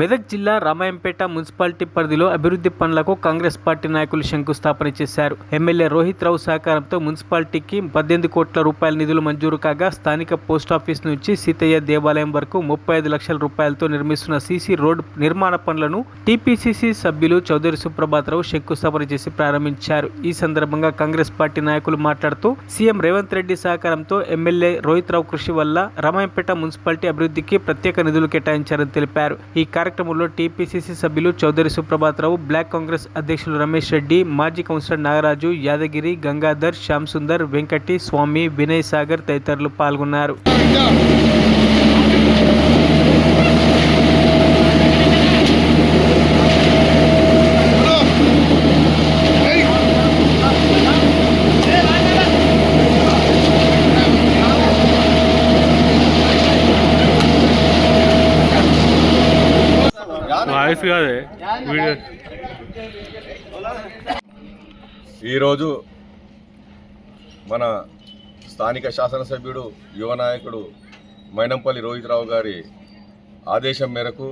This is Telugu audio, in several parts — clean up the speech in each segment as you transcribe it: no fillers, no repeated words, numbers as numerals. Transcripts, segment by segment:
మెదక్ జిల్లా రామాయంపేట మున్సిపాలిటీ పరిధిలో అభివృద్ధి పనులకు కాంగ్రెస్ పార్టీ నాయకులు శంకుస్థాపన చేశారు. ఎమ్మెల్యే రోహిత్ రావు సహకారంతో మున్సిపాలిటీకి 18 కోట్ల రూపాయల నిధులు మంజూరు కాగా స్థానిక పోస్టాఫీస్ నుంచి సీతయ్య దేవాలయం వరకు 35 లక్షల రూపాయలతో నిర్మిస్తున్న సీసీ రోడ్ నిర్మాణ పనులను టీపీసీసీ సభ్యులు చౌదరి సుప్రభాతరావు శంకుస్థాపన చేసి ప్రారంభించారు. ఈ సందర్భంగా కాంగ్రెస్ పార్టీ నాయకులు మాట్లాడుతూ సీఎం రేవంత్ రెడ్డి సహకారంతో ఎమ్మెల్యే రోహిత్ రావు కృషి వల్ల రామాయంపేట మున్సిపాలిటీ అభివృద్ధికి ప్రత్యేక నిధులు కేటాయించారని తెలిపారు. ఈ కార్యక్రమంలో టీపీసీసీ సభ్యులు చౌదరి సుప్రభాతరావు, బ్లాక్ కాంగ్రెస్ అధ్యక్షులు రమేష్ రెడ్డి, మాజీ కౌన్సిలర్ నాగరాజు, యాదగిరి, గంగాధర్, శ్యామ్ సుందర్, వెంకటి, స్వామి, వినయ్ సాగర్ తదితరులు పాల్గొన్నారు. ఈరోజు మన స్థానిక శాసనసభ్యుడు యువ నాయకుడు మైనంపల్లి రోహిత్ రావు గారి ఆదేశం మేరకు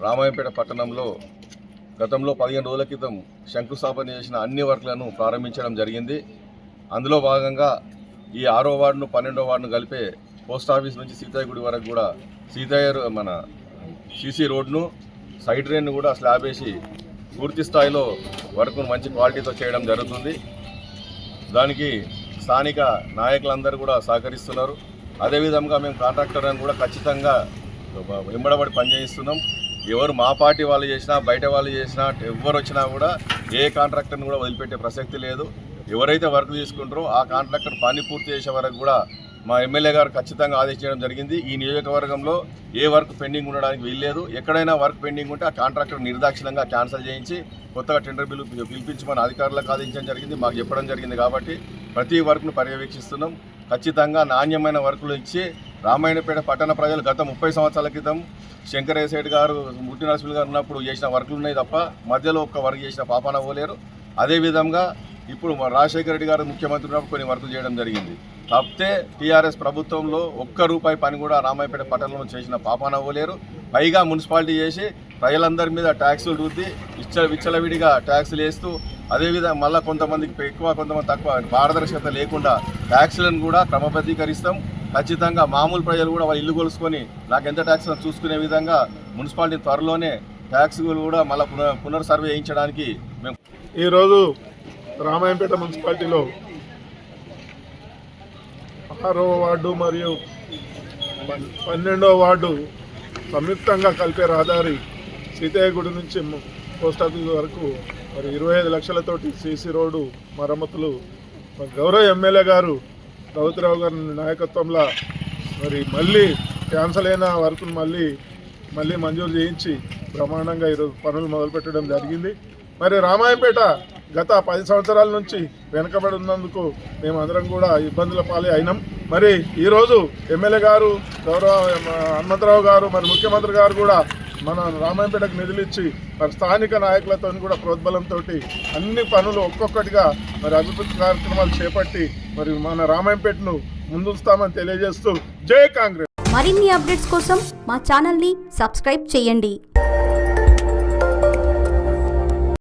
రామాయంపేట పట్టణంలో గతంలో 15 రోజుల క్రితం శంకుస్థాపన చేసిన అన్ని వర్క్లను ప్రారంభించడం జరిగింది. అందులో భాగంగా ఈ 6వ వార్డును 12వ వార్డును కలిపే పోస్టాఫీస్ నుంచి సీతయ్య గుడి వరకు కూడా సీతయ్య మన సీసీ రోడ్ను సైడ్ డ్రైన్ను కూడా స్లాబ్ వేసి పూర్తి స్థాయిలో వర్క్ను మంచి క్వాలిటీతో చేయడం జరుగుతుంది. దానికి స్థానిక నాయకులందరూ కూడా సహకరిస్తున్నారు. అదేవిధంగా మేము కాంట్రాక్టర్లను కూడా ఖచ్చితంగా వెంబడబడి పనిచేయిస్తున్నాం. ఎవరు మా పార్టీ వాళ్ళు చేసినా బయట వాళ్ళు చేసినా ఎవరు వచ్చినా కూడా ఏ కాంట్రాక్టర్ని కూడా వదిలిపెట్టే ప్రసక్తి లేదు. ఎవరైతే వర్క్ తీసుకుంటారో ఆ కాంట్రాక్టర్ పని పూర్తి చేసే వరకు కూడా మా ఎమ్మెల్యే గారు ఖచ్చితంగా ఆదేశించడం జరిగింది. ఈ నియోజకవర్గంలో ఏ వర్క్ పెండింగ్ ఉండడానికి వీల్లేదు. ఎక్కడైనా వర్క్ పెండింగ్ ఉంటే ఆ కాంట్రాక్టర్ నిర్దాక్షిణంగా క్యాన్సిల్ చేయించి కొత్తగా టెండర్ బిల్లు పిలిపించమని అధికారులకు ఆదేశించడం జరిగింది, మాకు చెప్పడం జరిగింది. కాబట్టి ప్రతి వర్క్ను పర్యవేక్షిస్తున్నాం. ఖచ్చితంగా నాణ్యమైన వర్కులు ఇచ్చి రామాయణపేట పట్టణ ప్రజలు గత 30 సంవత్సరాల క్రితం శంకరయ్య సైడ్ గారు, ముట్టి నరసింహులు గారు ఉన్నప్పుడు చేసిన వర్కులు ఉన్నాయి తప్ప మధ్యలో ఒక్క వర్క్ చేసిన పాపాన పోలేరు. అదేవిధంగా ఇప్పుడు రాజశేఖర రెడ్డి గారు ముఖ్యమంత్రి ఉన్నప్పుడు కొన్ని వర్కులు చేయడం జరిగింది. తప్పితే టీఆర్ఎస్ ప్రభుత్వంలో ఒక్క రూపాయి పని కూడా రామాయపేట పట్టణంలో చేసిన పాపాన పోలేరు. పైగా మున్సిపాలిటీ చేసి ప్రజలందరి మీద ట్యాక్సులు రుద్ది విచ్చలవిడిగా ట్యాక్సులు వేస్తూ అదేవిధంగా మళ్ళీ కొంతమందికి ఎక్కువ కొంతమంది తక్కువ పారదర్శకత లేకుండా ట్యాక్సులను కూడా క్రమబద్ధీకరిస్తాం. ఖచ్చితంగా మామూలు ప్రజలు కూడా వాళ్ళు ఇల్లు కొలుసుకొని నాకు ఎంత ట్యాక్స్ చూసుకునే విధంగా మున్సిపాలిటీ త్వరలోనే ట్యాక్సులు కూడా మళ్ళీ పునర్సర్వే చేయించడానికి మేము ఈరోజు రామాయంపేట మున్సిపాలిటీలో 6వ వార్డు మరియు 12వ వార్డు సంయుక్తంగా కలిపే రహదారి సీతయ్య గుడి నుంచి పోస్టాఫీస్ వరకు మరి 25 లక్షలతోటి సీసీ రోడ్డు మరమ్మతులు గౌరవ ఎమ్మెల్యే గారు రోహిత్ రావు గారి నాయకత్వంలో మరి మళ్ళీ క్యాన్సల్ అయిన వరకు మళ్ళీ మంజూరు చేయించి బ్రహ్మాండంగా ఈరోజు పనులు మొదలుపెట్టడం జరిగింది. మరి రామాయంపేట గత 10 సంవత్సరాల నుంచి వెనుకబడి ఉన్నందుకు మేమందరం కూడా ఇబ్బందుల పాలే అయినాం. మరి ఈరోజు ఎమ్మెల్యే గారు గౌరవ హనుమంతరావు గారు మరి ముఖ్యమంత్రి గారు కూడా మన రామాయంపేటకు నిధులు ఇచ్చి మరి స్థానిక నాయకులతో కూడా ప్రోద్బలంతో అన్ని పనులు ఒక్కొక్కటిగా మరి అభివృద్ధి కార్యక్రమాలు చేపట్టి మరి మన రామాయంపేటను ముందుస్తామని తెలియజేస్తూ జై కాంగ్రెస్. మరిన్ని అప్డేట్స్ కోసం మా ఛానల్ని సబ్స్క్రైబ్ చేయండి.